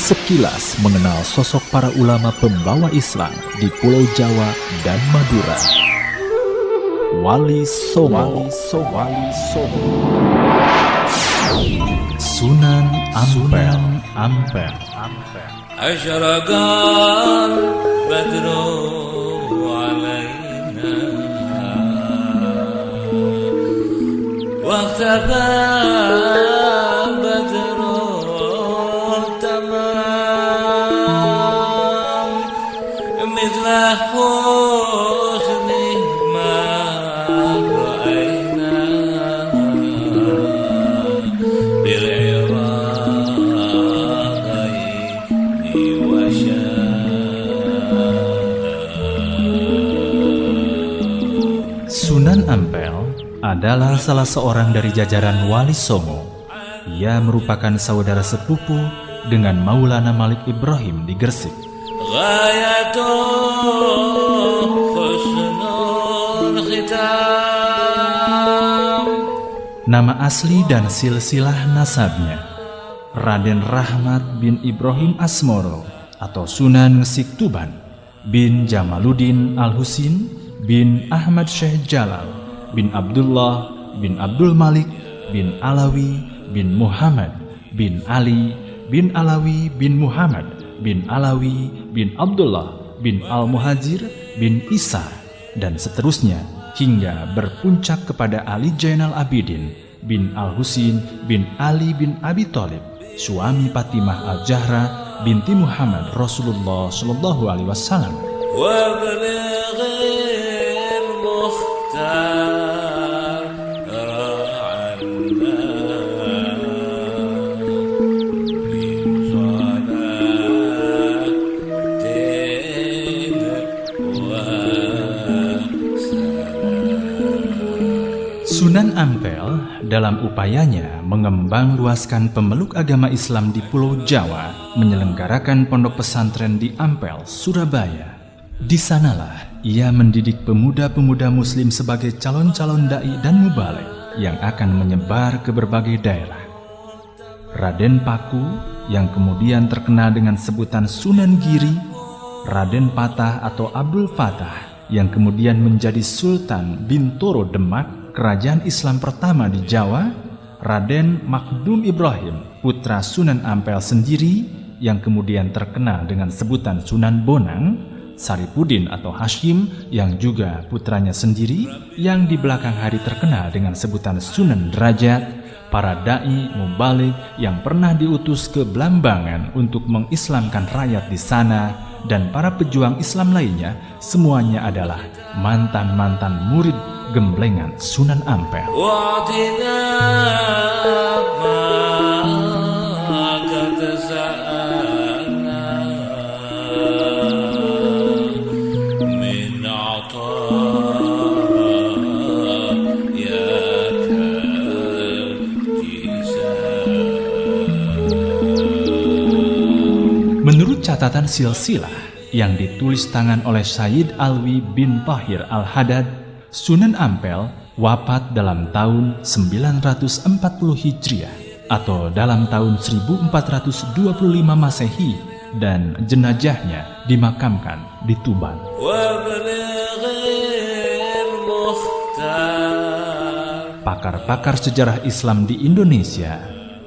Sekilas mengenal sosok para ulama pembawa Islam di Pulau Jawa dan Madura. Wali Songo. Sunan Ampel. Asyarakan badru alaina waqtaba badru tamam mithla husni ma ra'ayna bil Sunan Ampel adalah salah seorang dari jajaran Wali Songo. Ia merupakan saudara sepupu dengan Maulana Malik Ibrahim di Gresik. Nama asli dan silsilah nasabnya Raden Rahmat bin Ibrahim Asmoro atau Sunan Ngesik Tuban bin Jamaluddin Al-Husin bin Ahmad Syekh Jalal bin Abdullah bin Abdul Malik bin Alawi bin Muhammad bin Ali bin Alawi bin Muhammad bin Alawi bin Abdullah bin Al-Muhajir bin Isa dan seterusnya hingga berpuncak kepada Ali Jainal Abidin bin Al-Husin bin Ali bin Abi Thalib, suami Fatimah Al-Zahra binti Muhammad Rasulullah Shallallahu Alaihi Wasallam. Sunan Ampel dalam upayanya mengembang luaskan pemeluk agama Islam di Pulau Jawa menyelenggarakan pondok pesantren di Ampel, Surabaya. Di sanalah ia mendidik pemuda-pemuda muslim sebagai calon-calon dai dan mubaligh yang akan menyebar ke berbagai daerah. Raden Paku yang kemudian terkenal dengan sebutan Sunan Giri, Raden Patah atau Abdul Fatah yang kemudian menjadi Sultan Bintoro Demak, kerajaan Islam pertama di Jawa, Raden Makdum Ibrahim, putra Sunan Ampel sendiri yang kemudian terkenal dengan sebutan Sunan Bonang, Saripudin atau Hashim yang juga putranya sendiri yang di belakang hari terkenal dengan sebutan Sunan Derajat, para dai mubaligh yang pernah diutus ke Blambangan untuk mengislamkan rakyat di sana, dan para pejuang Islam lainnya, semuanya adalah mantan-mantan murid gemblengan Sunan Ampel. Menurut catatan silsilah yang ditulis tangan oleh Sayyid Alwi bin Tahir Al-Haddad, Sunan Ampel wafat dalam tahun 940 Hijriah atau dalam tahun 1425 Masehi dan jenazahnya dimakamkan di Tuban. Pakar-pakar sejarah Islam di Indonesia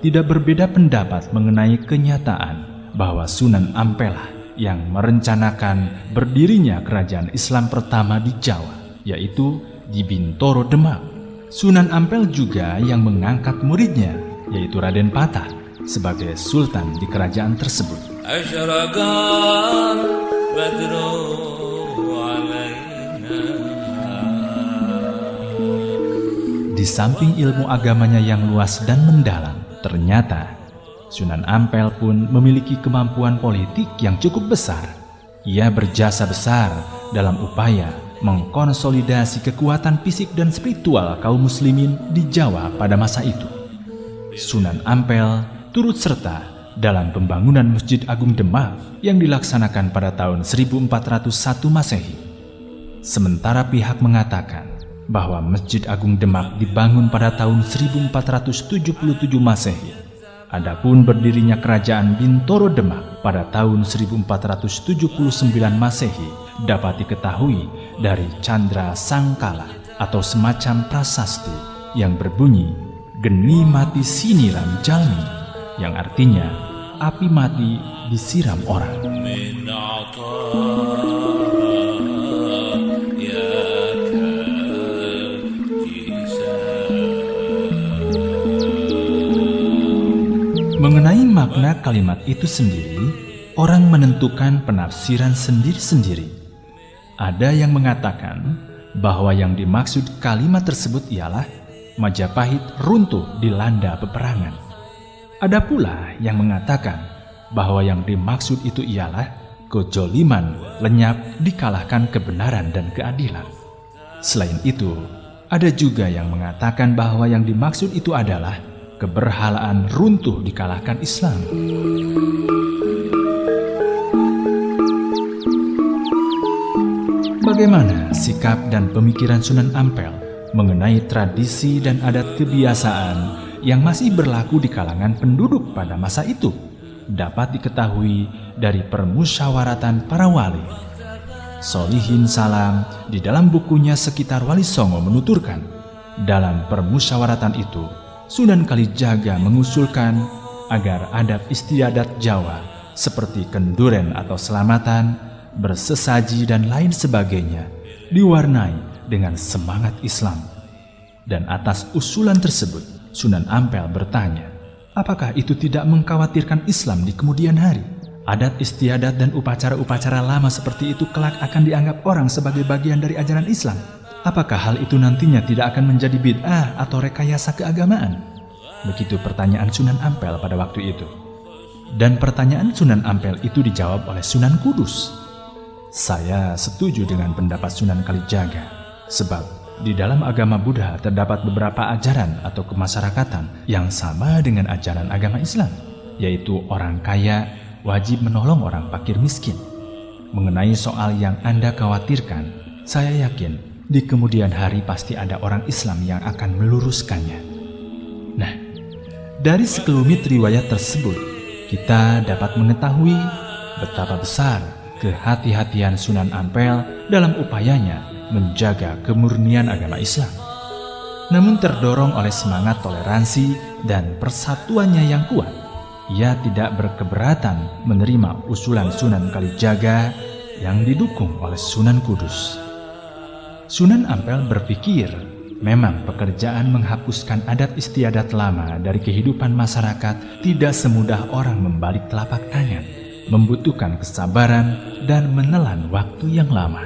tidak berbeda pendapat mengenai kenyataan bahwa Sunan Ampel yang merencanakan berdirinya kerajaan Islam pertama di Jawa, yaitu di Bintoro Demak. Sunan Ampel juga yang mengangkat muridnya, yaitu Raden Patah, sebagai sultan di kerajaan tersebut. Di samping ilmu agamanya yang luas dan mendalam, ternyata Sunan Ampel pun memiliki kemampuan politik yang cukup besar. Ia berjasa besar dalam upaya mengkonsolidasi kekuatan fisik dan spiritual kaum muslimin di Jawa pada masa itu. Sunan Ampel turut serta dalam pembangunan Masjid Agung Demak yang dilaksanakan pada tahun 1401 Masehi. Sementara pihak mengatakan bahwa Masjid Agung Demak dibangun pada tahun 1477 Masehi. Adapun berdirinya kerajaan Bintoro Demak pada tahun 1479 Masehi dapat diketahui dari Candra Sangkala atau semacam prasasti yang berbunyi Geni mati siniram jalmi, yang artinya api mati disiram orang. Mengenai makna kalimat itu sendiri, orang menentukan penafsiran sendiri-sendiri. Ada yang mengatakan bahwa yang dimaksud kalimat tersebut ialah Majapahit runtuh dilanda peperangan. Ada pula yang mengatakan bahwa yang dimaksud itu ialah kezaliman lenyap dikalahkan kebenaran dan keadilan. Selain itu, ada juga yang mengatakan bahwa yang dimaksud itu adalah keberhalaan runtuh dikalahkan Islam. Bagaimana sikap dan pemikiran Sunan Ampel mengenai tradisi dan adat kebiasaan yang masih berlaku di kalangan penduduk pada masa itu dapat diketahui dari permusyawaratan para wali. Solihin Salam di dalam bukunya Sekitar Wali Songo menuturkan, dalam permusyawaratan itu Sunan Kalijaga mengusulkan agar adat istiadat Jawa seperti kenduren atau selamatan, bersesaji dan lain sebagainya diwarnai dengan semangat Islam. Dan atas usulan tersebut, Sunan Ampel bertanya, apakah itu tidak mengkhawatirkan Islam di kemudian hari? Adat istiadat dan upacara-upacara lama seperti itu kelak akan dianggap orang sebagai bagian dari ajaran Islam. Apakah hal itu nantinya tidak akan menjadi bid'ah atau rekayasa keagamaan? Begitu pertanyaan Sunan Ampel pada waktu itu. Dan pertanyaan Sunan Ampel itu dijawab oleh Sunan Kudus. Saya setuju dengan pendapat Sunan Kalijaga, sebab di dalam agama Buddha terdapat beberapa ajaran atau kemasyarakatan yang sama dengan ajaran agama Islam, yaitu orang kaya wajib menolong orang fakir miskin. Mengenai soal yang Anda khawatirkan, saya yakin di kemudian hari pasti ada orang Islam yang akan meluruskannya. Nah, dari sekelumit riwayat tersebut, kita dapat mengetahui betapa besar kehati-hatian Sunan Ampel dalam upayanya menjaga kemurnian agama Islam. Namun terdorong oleh semangat toleransi dan persatuannya yang kuat, ia tidak berkeberatan menerima usulan Sunan Kalijaga yang didukung oleh Sunan Kudus. Sunan Ampel berpikir memang pekerjaan menghapuskan adat istiadat lama dari kehidupan masyarakat tidak semudah orang membalik telapak tangan, membutuhkan kesabaran dan menelan waktu yang lama.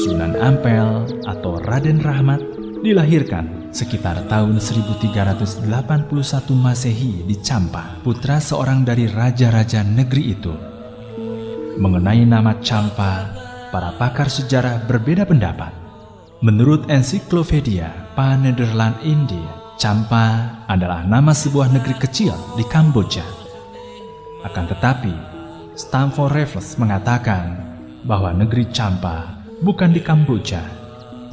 Sunan Ampel atau Raden Rahmat dilahirkan sekitar tahun 1381 Masehi di Champa, putra seorang dari raja-raja negeri itu. Mengenai nama Champa, para pakar sejarah berbeda pendapat. Menurut ensiklopedia Pan-Nederland India, Champa adalah nama sebuah negeri kecil di Kamboja. Akan tetapi, Stamford Raffles mengatakan bahwa negeri Champa bukan di Kamboja,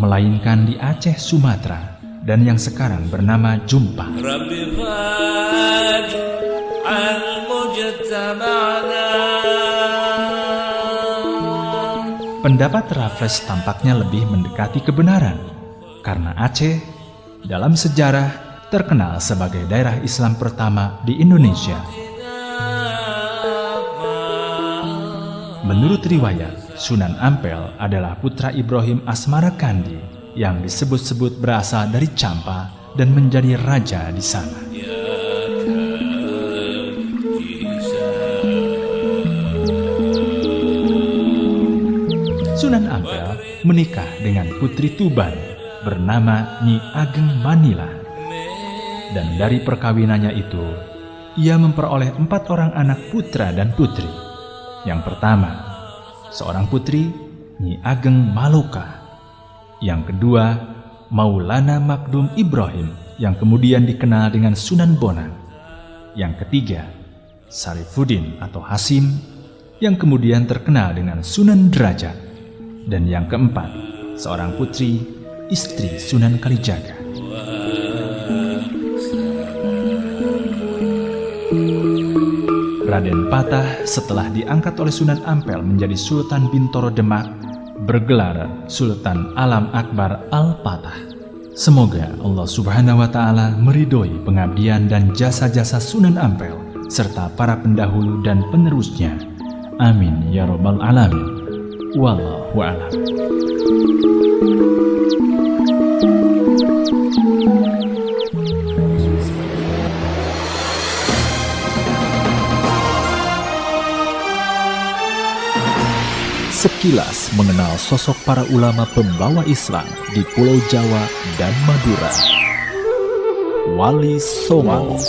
melainkan di Aceh, Sumatera, dan yang sekarang bernama Jumpang. Pendapat Raffles tampaknya lebih mendekati kebenaran, karena Aceh dalam sejarah terkenal sebagai daerah Islam pertama di Indonesia. Menurut riwayat, Sunan Ampel adalah putra Ibrahim Asmarakandi yang disebut-sebut berasal dari Champa dan menjadi raja di sana. Sunan Ampel menikah dengan putri Tuban bernama Nyi Ageng Manila. Dan dari perkawinannya itu, ia memperoleh 4 orang anak putra dan putri. Yang pertama, seorang putri Nyi Ageng Maloka. Yang kedua, Maulana Makdum Ibrahim yang kemudian dikenal dengan Sunan Bonang. Yang ketiga, Sarifuddin atau Hasim yang kemudian terkenal dengan Sunan Derajat. Dan yang keempat, seorang putri, istri Sunan Kalijaga. Raden Patah setelah diangkat oleh Sunan Ampel menjadi Sultan Bintoro Demak, bergelar Sultan Alam Akbar Al-Patah. Semoga Allah Subhanahu wa Ta'ala meridhoi pengabdian dan jasa-jasa Sunan Ampel serta para pendahulu dan penerusnya. Amin ya rabbal alamin. Wallahu a'lam. Sekilas mengenal sosok para ulama pembawa Islam di Pulau Jawa dan Madura. Wali Songo.